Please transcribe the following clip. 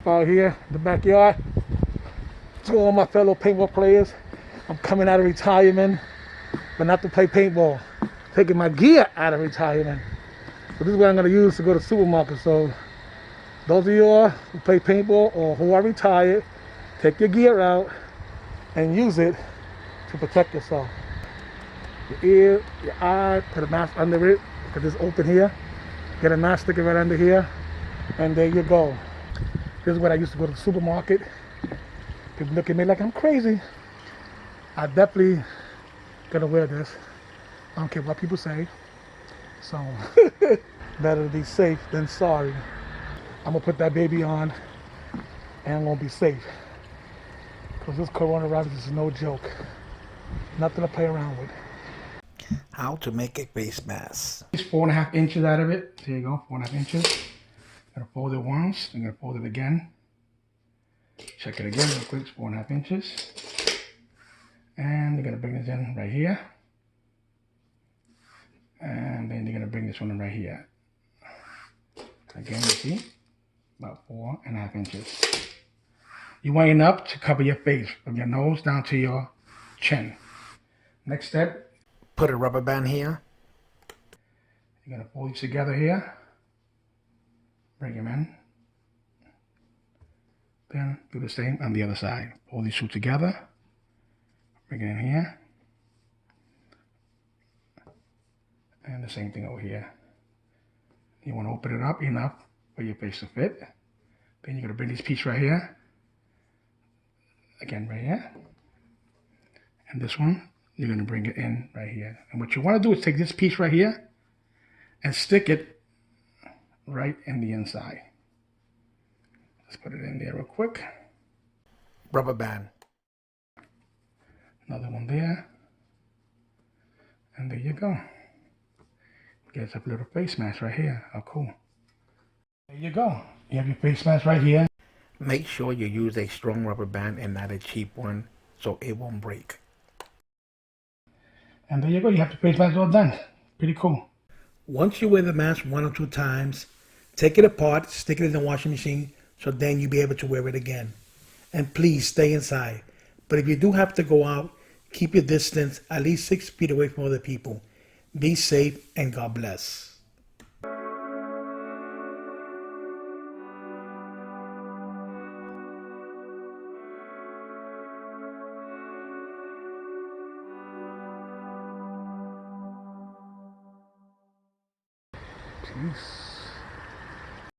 out here in the backyard. To all my fellow paintball players, I'm coming out of retirement, but not to play paintball. Taking my gear out of retirement. So this is what I'm going to use to go to the supermarket. So those of you who play paintball or who are retired, take your gear out and use it to protect yourself. Your ear, your eye, put a mask under it, because it's open here. Get a mask, stick it right under here, and there you go. This is what I used to go to the supermarket. People look at me like I'm crazy. I definitely gonna wear this. I don't care what people say. So, better to be safe than sorry. I'm gonna put that baby on, and I'm gonna be safe. Because this coronavirus is no joke. Nothing to play around with. How to make a face mask. It's 4.5 inches out of it. There you go, 4.5 inches. I'm gonna fold it once, I'm gonna fold it again. Check it again real quick, it's 4.5 inches. And you're gonna bring this in right here. And then you're gonna bring this one in right here. Again, you see, about 4.5 inches. You want enough to cover your face, from your nose down to your chin. Next step, Put a rubber band here. you're gonna fold these together here. Bring them in. Then do the same on the other side. Fold these two together. Bring it in here. And the same thing over here. You want to open it up enough for your face to fit. Then you're going to bring this piece right here. Again, right here. And this one, you're going to bring it in right here. And what you want to do is take this piece right here and stick it right in the inside. Let's put it in there real quick. Rubber band. Another one there. And there you go. Get a little face mask right here. How cool. There you go. You have your face mask right here. Make sure you use a strong rubber band and not a cheap one so it won't break. And there you go. You have the face mask all done. Pretty cool. Once you wear the mask 1 or 2 times, take it apart, stick it in the washing machine so then you'll be able to wear it again. And please stay inside. But if you do have to go out, keep your distance at least 6 feet away from other people. Be safe and God bless. Peace.